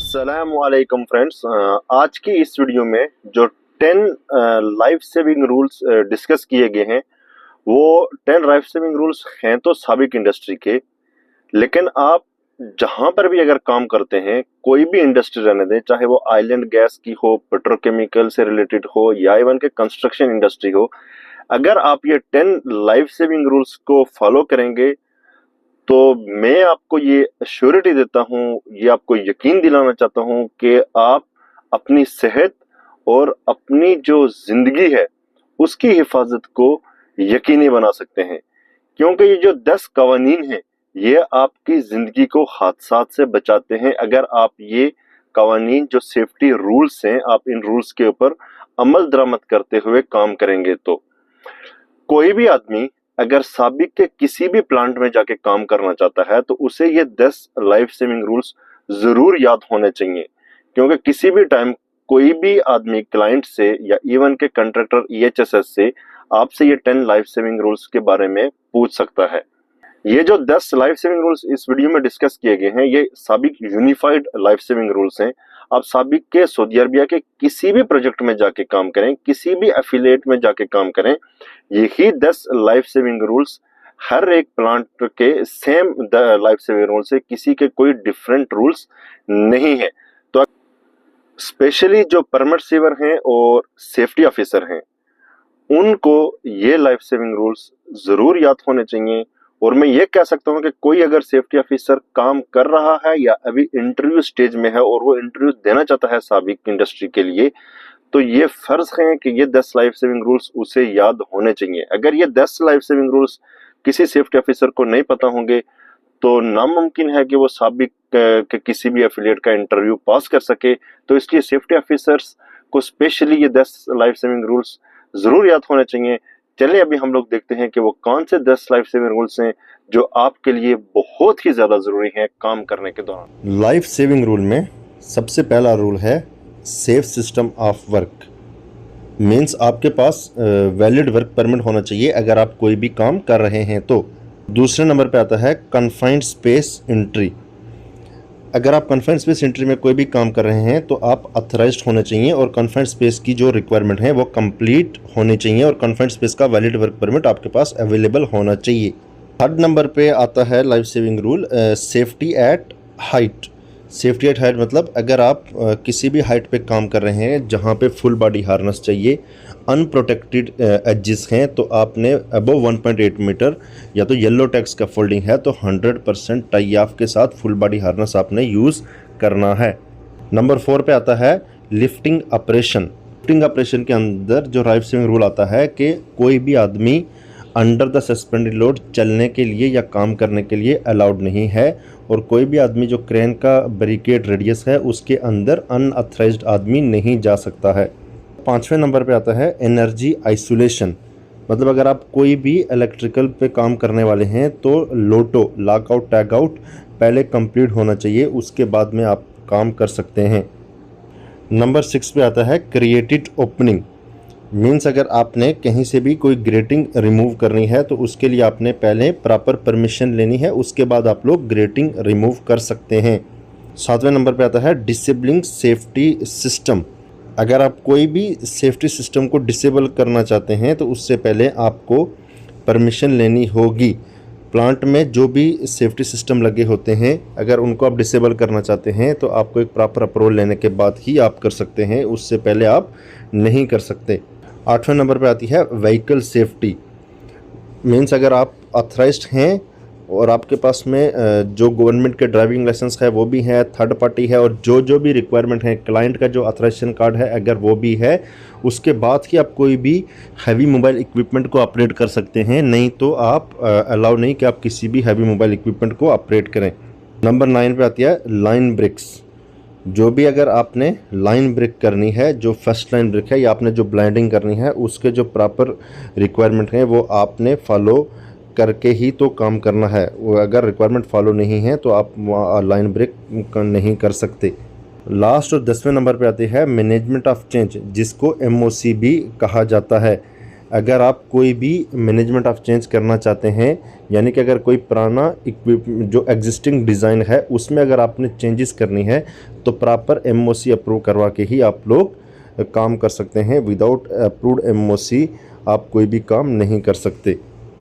अस्सलामुअलैकुम फ्रेंड्स। आज की इस वीडियो में जो 10 लाइफ सेविंग रूल्स डिस्कस किए गए हैं वो 10 लाइफ सेविंग रूल्स हैं तो साबिक इंडस्ट्री के, लेकिन आप जहां पर भी अगर काम करते हैं, कोई भी इंडस्ट्री रहने दें, चाहे वो ऑयल एंड गैस की हो, पेट्रोकेमिकल से रिलेटेड हो या इवन के कंस्ट्रक्शन इंडस्ट्री हो, अगर आप ये 10 लाइफ सेविंग रूल्स को फॉलो करेंगे तो मैं आपको ये श्योरिटी देता हूँ, ये आपको यकीन दिलाना चाहता हूँ कि आप अपनी सेहत और अपनी जो जिंदगी है उसकी हिफाजत को यकीनी बना सकते हैं। क्योंकि ये जो 10 कवानीन हैं ये आपकी जिंदगी को हादसात से बचाते हैं। अगर आप ये कवानीन जो सेफ्टी रूल्स हैं, आप इन रूल्स के ऊपर अमल दरामद करते हुए काम करेंगे तो कोई भी आदमी अगर साबिक के किसी भी प्लांट में जाके काम करना चाहता है तो उसे ये 10 लाइफ सेविंग रूल्स जरूर याद होने चाहिए। क्योंकि किसी भी टाइम कोई भी आदमी क्लाइंट से या इवन के कंट्रैक्टर EHSS से आपसे ये 10 लाइफ सेविंग रूल्स के बारे में पूछ सकता है। ये जो 10 लाइफ सेविंग रूल्स इस वीडियो में डिस्कस किए गए हैं ये साबिक यूनिफाइड लाइफ सेविंग रूल्स हैं। आप साबिक के सऊदी अरबिया के किसी भी प्रोजेक्ट में जाके काम करें, किसी भी एफिलिएट में जाके काम करें, यही 10 लाइफ सेविंग रूल्स हर एक प्लांट के सेम लाइफ सेविंग रूल्स है, किसी के कोई डिफरेंट रूल्स नहीं है। तो स्पेशली जो परमिट सीवर हैं और सेफ्टी ऑफिसर हैं उनको ये लाइफ सेविंग रूल्स जरूर याद होने चाहिए। और मैं ये कह सकता हूँ कि कोई अगर सेफ्टी ऑफिसर काम कर रहा है या अभी इंटरव्यू स्टेज में है और वो इंटरव्यू देना चाहता है साबिक इंडस्ट्री के लिए, तो ये फर्ज है कि ये 10 लाइफ सेविंग रूल्स उसे याद होने चाहिए। अगर ये 10 लाइफ सेविंग रूल्स किसी सेफ्टी ऑफिसर को नहीं पता होंगे तो नामुमकिन है कि वो साबिक के किसी भी एफिलिएट का इंटरव्यू पास कर सके। तो इसलिए सेफ्टी ऑफिसर्स को स्पेशली ये 10 लाइफ सेविंग रूल्स जरूर याद होने चाहिए। चलिए अभी हम लोग देखते हैं कि वो कौन से 10 लाइफ सेविंग रूल्स हैं जो आपके लिए बहुत ही ज्यादा जरूरी हैं काम करने के दौरान। लाइफ सेविंग रूल में सबसे पहला रूल है safe system of work. Means आपके पास वैलिड वर्क परमिट होना चाहिए अगर आप कोई भी काम कर रहे हैं तो। दूसरे नंबर पे आता है कन्फाइंड स्पेस एंट्री। अगर आप कन्फाइंड स्पेस एंट्री में कोई भी काम कर रहे हैं तो आप अथराइज्ड होने चाहिए और कन्फाइंड स्पेस की जो रिक्वायरमेंट है वो कंप्लीट होनी चाहिए और कन्फाइंड स्पेस का वैलिड वर्क परमिट आपके पास अवेलेबल होना चाहिए। थर्ड नंबर पे आता है life saving rule safety eight height. Safety eight height मतलब अगर आप किसी भी हाइट पे काम कर रहे हैं जहाँ पे फुल बॉडी हार्नेस चाहिए, अनप्रोटेक्टेड एजेस हैं, तो आपने अबव 1.8 मीटर या तो येलो टैग का फोल्डिंग है तो 100% टाई ऑफ के साथ फुल बॉडी हार्नेस आपने यूज़ करना है। नंबर 4 पे आता है लिफ्टिंग ऑपरेशन। लिफ्टिंग ऑपरेशन के अंदर जो लाइफ सेविंग रूल आता है कि कोई भी आदमी अंडर द सस्पेंडेड लोड चलने के लिए या काम करने के लिए अलाउड नहीं है और कोई भी आदमी जो क्रेन का बैरिकेड रेडियस है उसके अंदर अनऑथराइज्ड आदमी नहीं जा सकता है। 5वें नंबर पे आता है एनर्जी आइसोलेशन। मतलब अगर आप कोई भी इलेक्ट्रिकल पे काम करने वाले हैं तो लोटो लॉक आउट टैग आउट पहले कंप्लीट होना चाहिए, उसके बाद में आप काम कर सकते हैं। नंबर 6 पे आता है क्रिएटेड ओपनिंग। मीन्स अगर आपने कहीं से भी कोई ग्रेटिंग रिमूव करनी है तो उसके लिए आपने पहले प्रॉपर परमिशन लेनी है, उसके बाद आप लोग ग्रेटिंग रिमूव कर सकते हैं। 7वें नंबर पे आता है डिसेबलिंग सेफ्टी सिस्टम। अगर आप कोई भी सेफ्टी सिस्टम को डिसेबल करना चाहते हैं तो उससे पहले आपको परमिशन लेनी होगी। प्लांट में जो भी सेफ्टी सिस्टम लगे होते हैं अगर उनको आप डिसेबल करना चाहते हैं तो आपको एक प्रॉपर अप्रूवल लेने के बाद ही आप कर सकते हैं, उससे पहले आप नहीं कर सकते। 8वें नंबर पे आती है व्हीकल सेफ्टी। मीन्स अगर आप ऑथराइज्ड हैं और आपके पास में जो गवर्नमेंट के ड्राइविंग लाइसेंस है वो भी है, थर्ड पार्टी है और जो भी रिक्वायरमेंट है, क्लाइंट का जो ऑथराइजेशन कार्ड है अगर वो भी है, उसके बाद ही आप कोई भी हैवी मोबाइल इक्विपमेंट को ऑपरेट कर सकते हैं। नहीं तो आप अलाउ नहीं कि आप किसी भी हैवी मोबाइल इक्विपमेंट को ऑपरेट करें। नंबर 9 पे आती है लाइन ब्रेक्स। जो भी अगर आपने लाइन ब्रेक करनी है, जो फर्स्ट लाइन ब्रेक है या आपने जो ब्लाइंडिंग करनी है, उसके जो प्रॉपर रिक्वायरमेंट है वो आपने फॉलो करके ही तो काम करना है। वो अगर रिक्वायरमेंट फॉलो नहीं है तो आप लाइन ब्रेक नहीं कर सकते। लास्ट और 10वें नंबर पे आती है मैनेजमेंट ऑफ चेंज, जिसको MOC भी कहा जाता है। अगर आप कोई भी मैनेजमेंट ऑफ चेंज करना चाहते हैं, यानी कि अगर कोई पुराना जो एग्जिस्टिंग डिज़ाइन है उसमें अगर आपने चेंजेस करनी है तो प्रॉपर एमओसी अप्रूव करवा के ही आप लोग काम कर सकते हैं। विदाउट अप्रूव्ड एमओसी आप कोई भी काम नहीं कर सकते।